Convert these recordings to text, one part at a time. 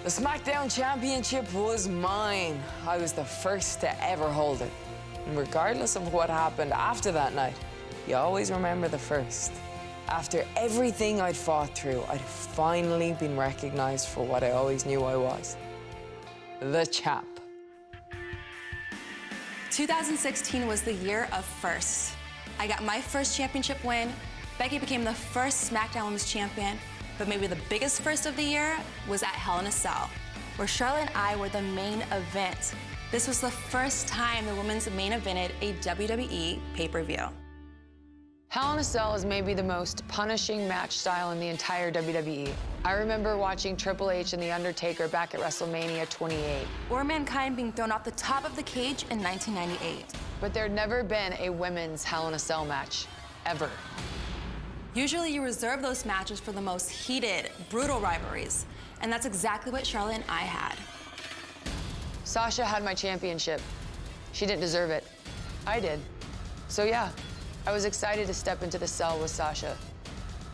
The SmackDown Championship was mine. I was the first to ever hold it. And regardless of what happened after that night, you always remember the first. After everything I'd fought through, I'd finally been recognized for what I always knew I was. The champ. 2016 was the year of firsts. I got my first championship win. Becky became the first SmackDown Women's Champion. But maybe the biggest first of the year was at Hell in a Cell, where Charlotte and I were the main event. This was the first time the women's main evented a WWE pay-per-view. Hell in a Cell is maybe the most punishing match style in the entire WWE. I remember watching Triple H and The Undertaker back at WrestleMania 28. Or Mankind being thrown off the top of the cage in 1998. But there'd never been a women's Hell in a Cell match, ever. Usually you reserve those matches for the most heated, brutal rivalries. And that's exactly what Charlotte and I had. Sasha had my championship. She didn't deserve it. I did. So yeah, I was excited to step into the cell with Sasha.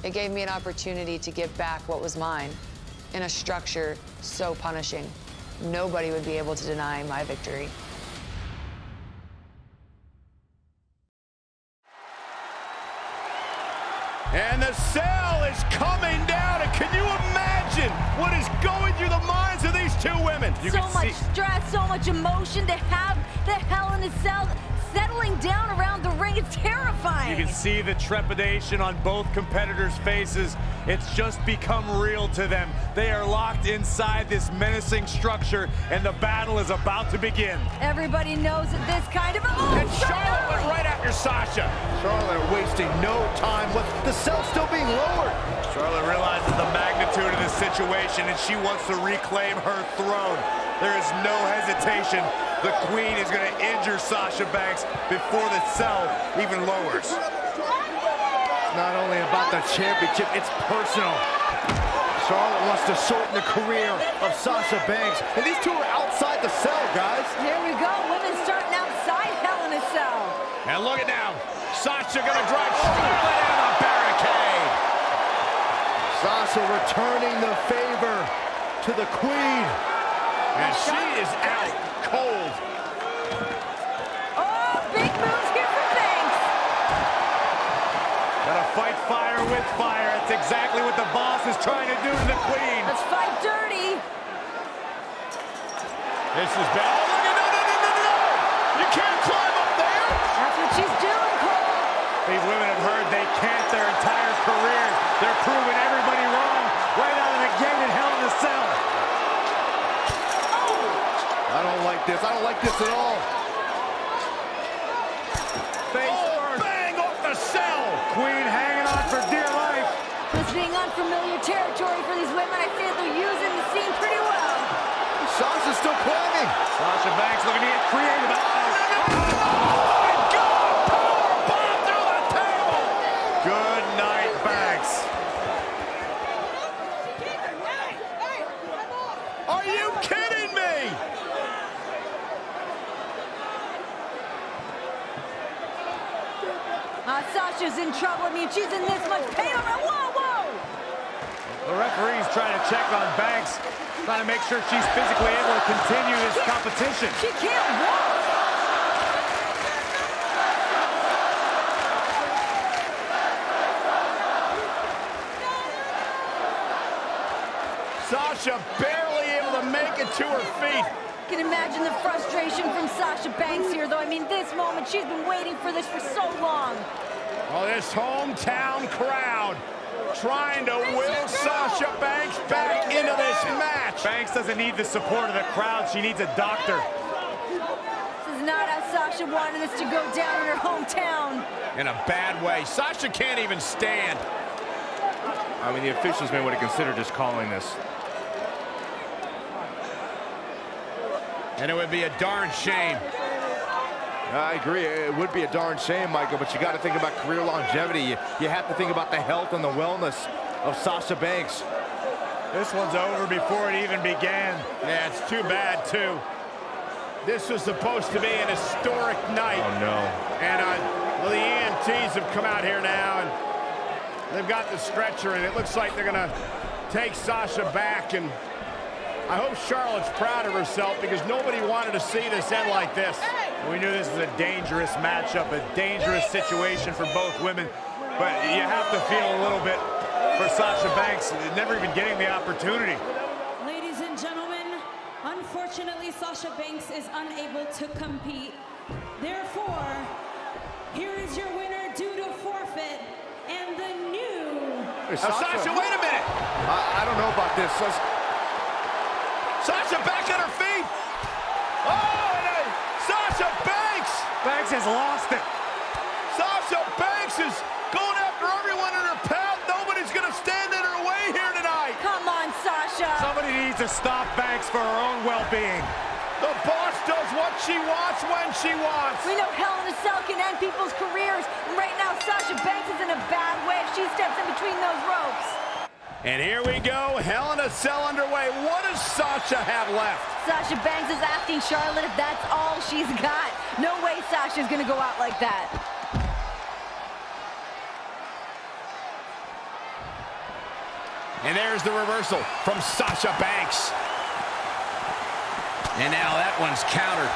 It gave me an opportunity to give back what was mine in a structure so punishing. Nobody would be able to deny my victory. And the cell is coming down, and can you imagine what is going through the minds of these two women? So much stress, so much emotion to have the Hell in a Cell settling down around the ring. It's terrifying. You can see the trepidation on both competitors' faces. It's just become real to them. They are locked inside this menacing structure, and the battle is about to begin. Everybody knows that this kind of... Oh, and Charlotte went right after Sasha. Charlotte wasting no time with the cell still being lowered. Charlotte realizes the magnitude of this situation, and she wants to reclaim her throne. There is no hesitation. The Queen is going to injure Sasha Banks before the cell even lowers. It's not only about the championship, it's personal. Charlotte wants to shorten the career of Sasha Banks, and these two are outside the cell, guys. Here we go, women starting outside Hell in a Cell. And look at now, Sasha going to drive Charlotte into the barricade. Sasha returning the favor to the Queen. And she is out cold. Oh, big moves here for Banks. Gotta fight fire with fire. That's exactly what the boss is trying to do to the Queen. Let's fight dirty. This is bad. Oh, look at no. You can't climb up there. That's what she's doing, Cole. These women have heard they can't their entire careers. They're proving everybody wrong right out of the gate in Hell in a Cell. I don't like this. I don't like this at all. Face first. Bang off the cell. Queen hanging on for dear life. This being unfamiliar territory for these women, I feel they're using the scene pretty well. Sasha's still climbing. Sasha Banks looking to get creative. Oh, my God! Power bomb through the table. Good night, Banks. Are you kidding me? Sasha's in trouble. I mean, she's in this much pain already. Whoa! The referee's trying to check on Banks, trying to make sure she's physically able to continue this competition. She can't walk. Sasha barely able to make it to her feet. I can imagine the frustration from Sasha Banks here, though. I mean, this moment, she's been waiting for this for so long. Well, this hometown crowd trying to will Sasha Banks back into this match. Banks doesn't need the support of the crowd. She needs a doctor. This is not how Sasha wanted this to go down in her hometown. In a bad way. Sasha can't even stand. I mean, the officials may want to consider just calling this. And it would be a darn shame. I agree. It would be a darn shame, Michael, but you got to think about career longevity. You have to think about the health and the wellness of Sasha Banks. This one's over before it even began. Yeah, it's too bad, too. This was supposed to be an historic night. Oh, no. And well, the EMTs have come out here now, and they've got the stretcher, and it looks like they're going to take Sasha back and I hope Charlotte's proud of herself because nobody wanted to see this end like this. We knew this was a dangerous matchup, a dangerous situation for both women. But you have to feel a little bit for Sasha Banks, never even getting the opportunity. Ladies and gentlemen, unfortunately, Sasha Banks is unable to compete. Therefore, here is your winner due to forfeit, and the new... Sasha, wait a minute! I don't know about this. Sasha back on her feet! Oh, Sasha Banks! Banks has lost it. Sasha Banks is going after everyone in her path. Nobody's gonna stand in her way here tonight. Come on, Sasha. Somebody needs to stop Banks for her own well-being. The boss does what she wants when she wants. We know Hell in a Cell can end people's careers. And right now, Sasha Banks is in a bad way if she steps in between those ropes. And here we go, Hell in a Cell underway. What does Sasha have left? Sasha Banks is asking Charlotte if that's all she's got. No way Sasha's gonna go out like that. And there's the reversal from Sasha Banks. And now that one's countered.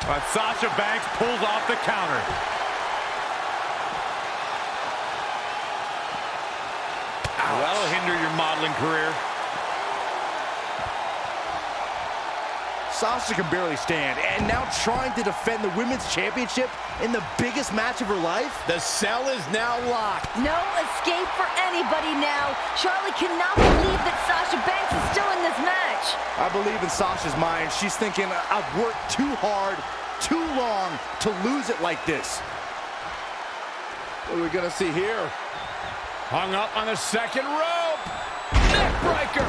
But Sasha Banks pulls off the counter. That'll hinder your modeling career. Sasha can barely stand, and now trying to defend the women's championship in the biggest match of her life? The cell is now locked. No escape for anybody now. Charlotte cannot believe that Sasha Banks is still in this match. I believe in Sasha's mind. She's thinking, I've worked too hard, too long to lose it like this. What are we gonna see here? Hung up on the second rope. Neckbreaker.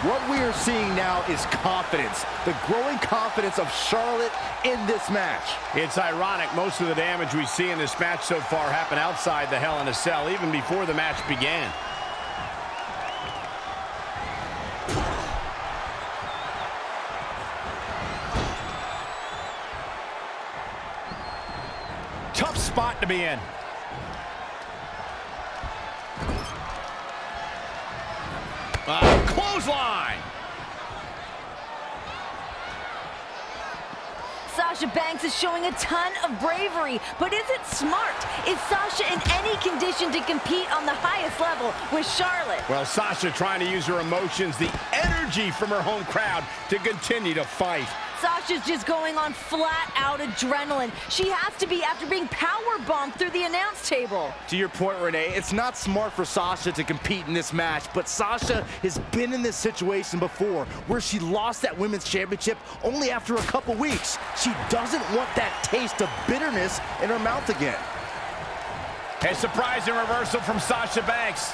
What we are seeing now is confidence. The growing confidence of Charlotte in this match. It's ironic. Most of the damage we see in this match so far happened outside the Hell in a Cell, even before the match began. Tough spot to be in. Clothesline. Sasha Banks is showing a ton of bravery, but is it smart? Is Sasha in any condition to compete on the highest level with Charlotte? Well, Sasha trying to use her emotions, the energy from her home crowd to continue to fight. Sasha's just going on flat-out adrenaline. She has to be after being powerbombed through the announce table. To your point, Renee, it's not smart for Sasha to compete in this match, but Sasha has been in this situation before where she lost that women's championship only after a couple weeks. She doesn't want that taste of bitterness in her mouth again. A surprising reversal from Sasha Banks.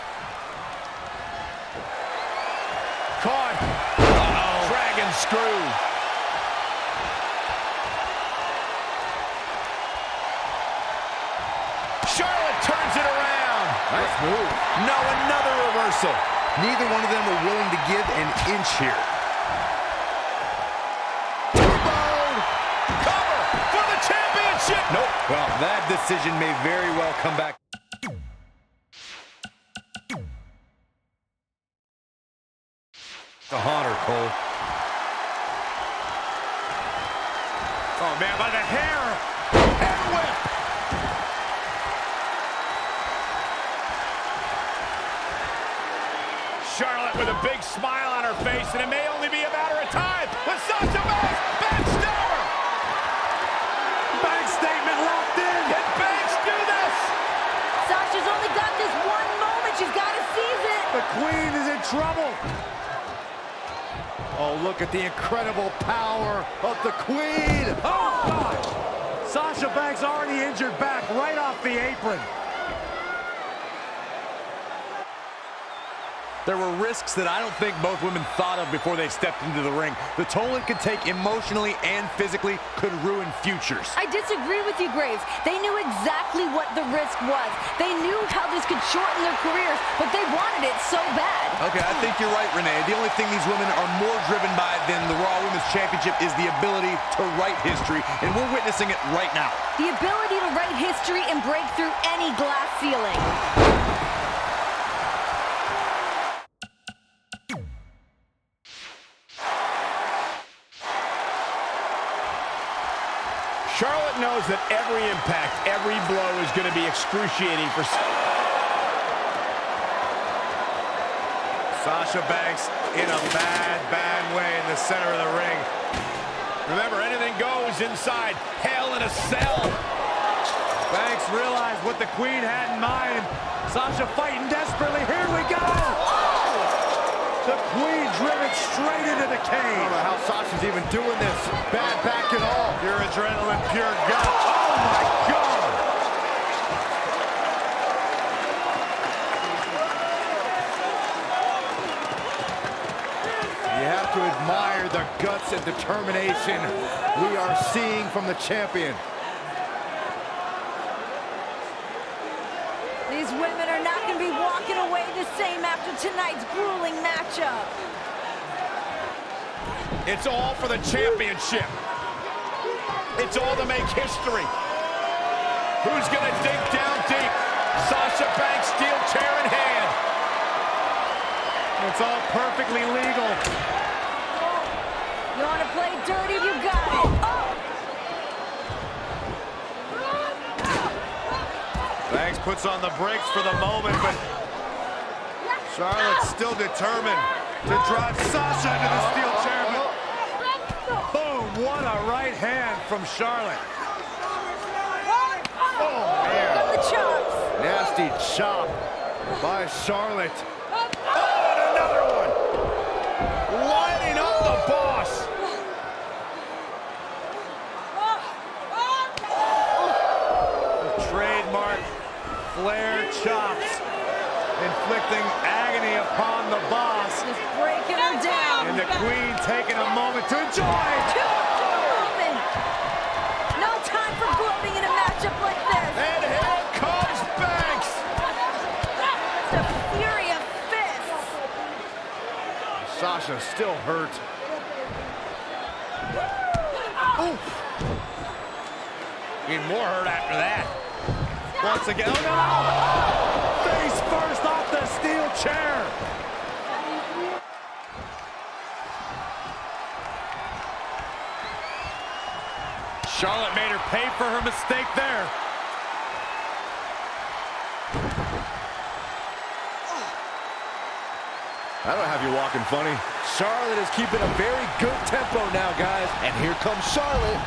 Caught. Uh-oh. Dragon screw. Charlotte turns it around. Nice move. No, another reversal. Neither one of them were willing to give an inch here. Cover for the championship. Nope. Well, that decision may very well come back. The Hunter, Cole. Oh, man, by the hair. Hair whip. Charlotte with a big smile on her face, and it may only be a matter of time with Sasha Banks. Backstabber. Banks statement locked in. Can Banks do this? Sasha's only got this one moment. She's got to seize it. The Queen is in trouble. Oh, look at the incredible power of the Queen. Oh, God. Sasha Banks already injured back right off the apron. There were risks that I don't think both women thought of before they stepped into the ring. The toll it could take emotionally and physically could ruin futures. I disagree with you, Graves. They knew exactly what the risk was. They knew how this could shorten their careers, but they wanted it so bad. Okay, I think you're right, Renee. The only thing these women are more driven by than the Raw Women's Championship is the ability to write history, and we're witnessing it right now. The ability to write history and break through any glass ceiling. Charlotte knows that every impact, every blow is going to be excruciating for Sasha Banks in a bad way in the center of the ring. Remember, anything goes inside Hell in a Cell. Banks realized what the Queen had in mind. Sasha fighting desperately. Here we go. The Queen driven straight into the cage. I don't know how Sasha's even doing this. Bad back and all. Pure adrenaline, pure gut. Oh my God. You have to admire the guts and determination we are seeing from the champion. These women are not going to be walking away the same after tonight's grueling matchup. It's all for the championship. It's all to make history. Who's going to dig down deep? Sasha Banks, steel chair in hand. It's all perfectly legal. You want to play dirty? You got it. Banks puts on the brakes for the moment, but Charlotte's still determined to drive Sasha into the steel chair. But Boom, what a right hand from Charlotte. oh man, The chops. nasty chop by Charlotte. Oh, and another one. Lining up the boss. The trademark Flair chops, inflicting agony upon the boss. Just breaking her down. And the Queen taking a moment to enjoy. Woman. No time for gloating in a matchup like this. And here comes Banks. The fury of fists. Sasha still hurt. Oof. Even more hurt after that. Once again, oh no! Face first off the steel chair. Charlotte made her pay for her mistake there. That'll have you walking funny. Charlotte is keeping a very good tempo now, guys. And here comes Charlotte.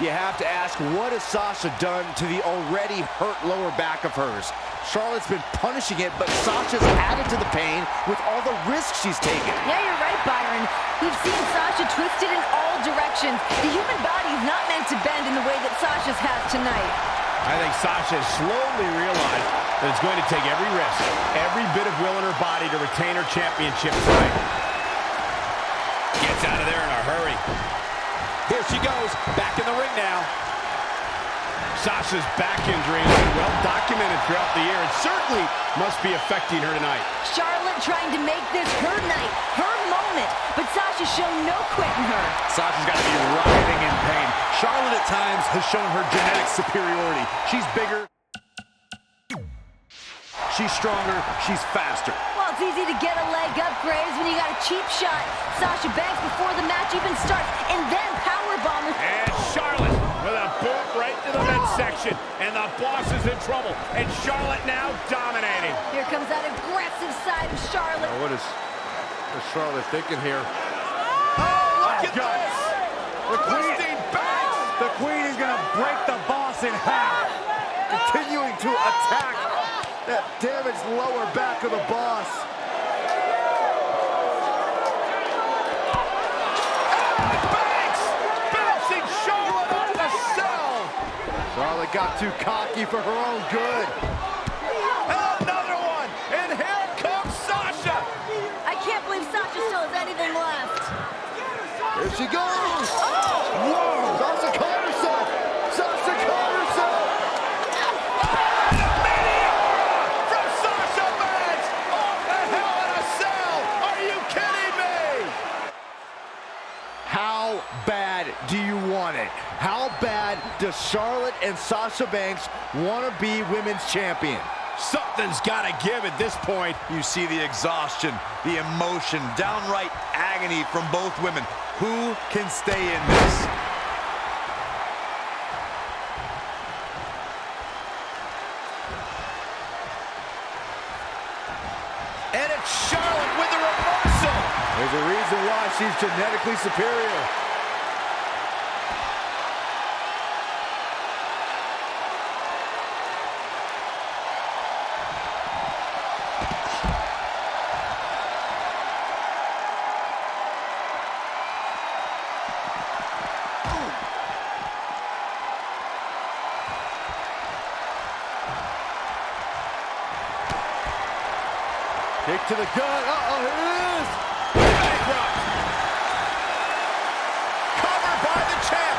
You have to ask, what has Sasha done to the already hurt lower back of hers? Charlotte's been punishing it, but Sasha's added to the pain with all the risks she's taken. Yeah, you're right, Byron. We've seen Sasha twisted in all directions. The human body is not meant to bend in the way that Sasha's has tonight. I think Sasha has slowly realized that it's going to take every risk, every bit of will in her body to retain her championship tonight. Gets out of there in a hurry. Here she goes, back in the ring now. Sasha's back injury has been well documented throughout the year. It certainly must be affecting her tonight. Charlotte trying to make this her night, her moment, but Sasha's shown no quitting her. Sasha's got to be writhing in pain. Charlotte at times has shown her genetic superiority. She's bigger, she's stronger, she's faster. Well, it's easy to get a leg up, Graves, when you got a cheap shot. Sasha Banks before the match even starts, and then powerbomb her. And Charlotte with a boot right to the midsection, and the boss is in trouble, and Charlotte now dominating. Here comes that aggressive side of Charlotte. What is Charlotte thinking here? Oh, look at this! The Queen Banks! The Queen is going to break the boss in half. Continuing to attack that damaged lower back of the boss. And Banks bouncing Charlotte out of the cell. Charlotte got too cocky for her own good. And another one, and here comes Sasha. I can't believe Sasha still has anything left. Here she goes. Whoa, Sasha caught herself. Sasha caught herself. And a meteor from Sasha Banks off the Hell in a Cell. Are you kidding me? How bad do you want it? How bad does Charlotte and Sasha Banks want to be women's champion? Something's got to give at this point. You see the exhaustion, the emotion, downright agony from both women. Who can stay in this? she's genetically superior. Kick to the gut. Uh-oh, here it is. Bankrupt. Covered by the champ.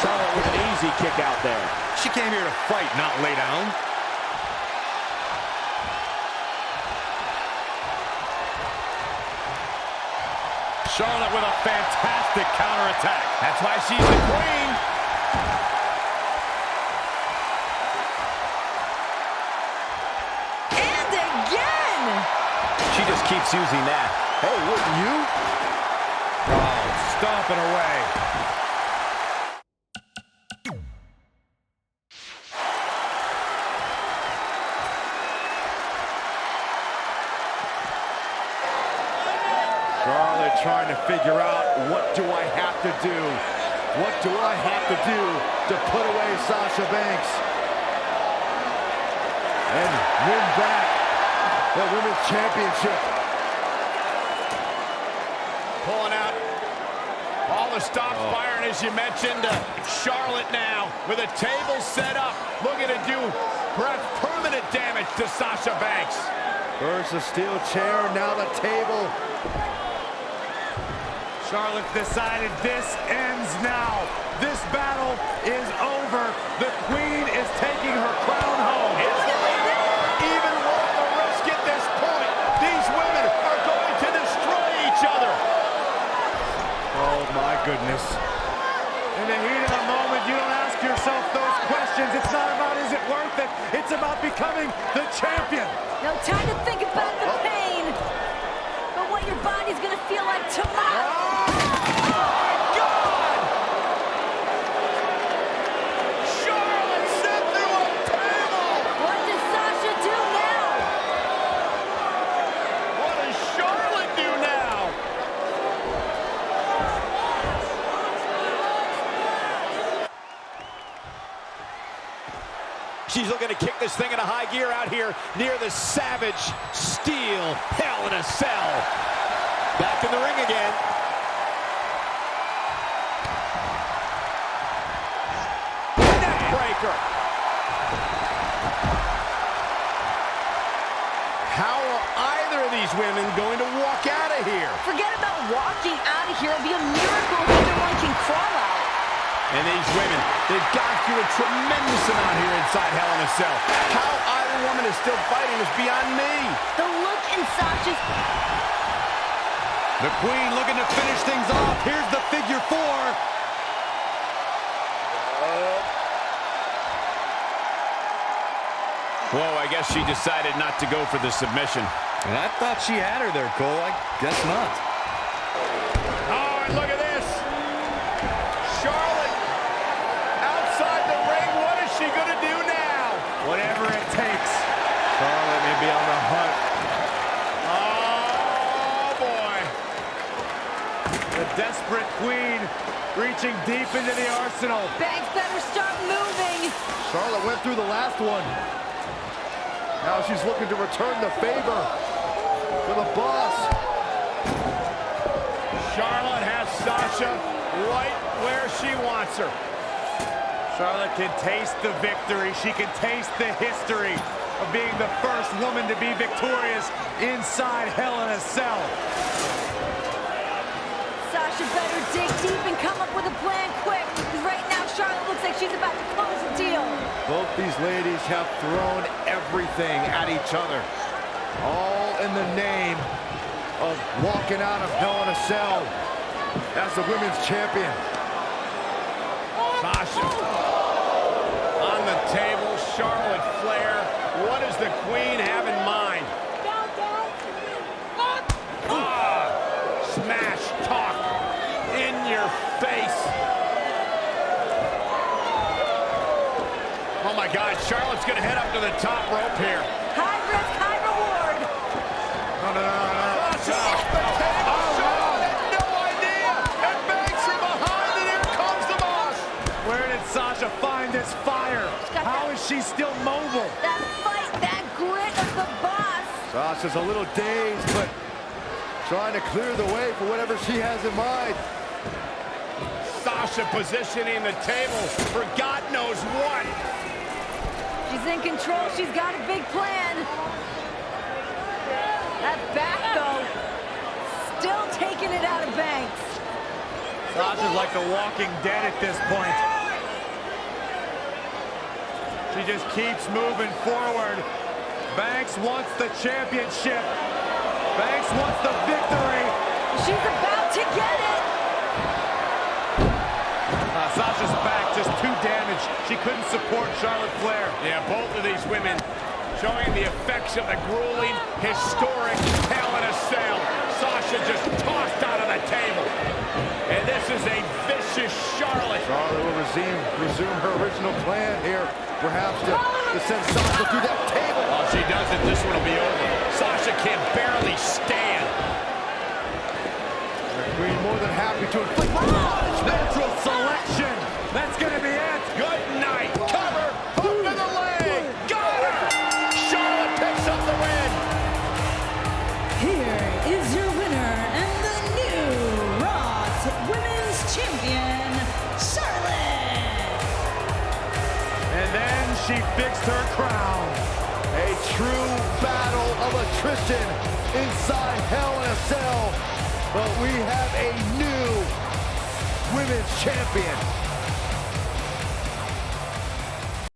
Charlotte with an easy kick out there. She came here to fight, not lay down. Charlotte with a fantastic counterattack. That's why she's the queen. She just keeps using that. Hey, wouldn't you? Oh, stomping away. Charlotte trying to figure out, what do I have to do? What do I have to do to put away Sasha Banks and win back the Women's Championship? Pulling out all the stops firing, as you mentioned. Charlotte now with a table set up, looking to do perhaps permanent damage to Sasha Banks. First the steel chair, now the table. Charlotte decided this ends now. This battle is over. The queen is taking her crown home. It's even worth the risk at this point. These women are going to destroy each other. Oh my goodness. In the heat of the moment, you don't ask yourself those questions. It's not about is it worth it. It's about becoming the champion. No time to think about the pain, but what your body's gonna feel like tomorrow. She's looking to kick this thing into high gear out here near the savage steel Hell in a Cell. Back in the ring again. Neckbreaker. How are either of these women going to walk out of here? Forget about walking out of here. It'll be a miracle if either one can crawl out. And these women, they've gone through a tremendous amount here inside Hell in a Cell. How either woman is still fighting is beyond me. The look in Sasha's... The queen looking to finish things off. Here's the figure four. Whoa, I guess she decided not to go for the submission. And I thought she had her there, Cole. I guess not. Oh, and look at this. Charlotte outside the ring. What is she going to do now? Whatever it takes. Charlotte may be on the hunt. Oh, boy. The desperate queen reaching deep into the arsenal. Banks better start moving. Charlotte went through the last one. Now she's looking to return the favor for the boss. Charlotte has Sasha right where she wants her. Charlotte can taste the victory. She can taste the history of being the first woman to be victorious inside Hell in a Cell. Sasha better dig deep and come up with a plan quick, because right now Charlotte looks like she's about to close the deal. Both these ladies have thrown everything at each other, all in the name of walking out of Hell in a Cell as the women's champion. Sasha on the table. Charlotte Flair. What does the queen have in mind? Smash talk in your face. Oh my God, Charlotte's gonna head up to the top rope here. High risk, high reward. No. Sasha! she's still mobile. That fight, that grit of the boss. Sasha's a little dazed, but trying to clear the way for whatever she has in mind. Sasha positioning the table for God knows what. She's in control. She's got a big plan. That back, though, still taking it out of Banks. Sasha's like the walking dead at this point. She just keeps moving forward. Banks wants the championship. Banks wants the victory. She's about to get it. Sasha's back just too damaged. She couldn't support Charlotte Flair. Yeah, both of these women showing the effects of the grueling, historic Hell in a Cell. Sasha just tossed out of the table. And this is a vicious Charlotte. Charlotte will resume her original plan here, perhaps to send Sasha through that table. Oh, if she doesn't, this one will be over. Sasha can barely stand. The Queen more than happy to inflict Natural selection. That's going to be it. Good night. Cover. Hook to the leg. Got her. Charlotte picks up the win. Here is your winner and the new Raw Women's Champion, Charlotte. And then she fixed her crown. a true battle of attrition inside Hell in a Cell. But we have a new women's champion.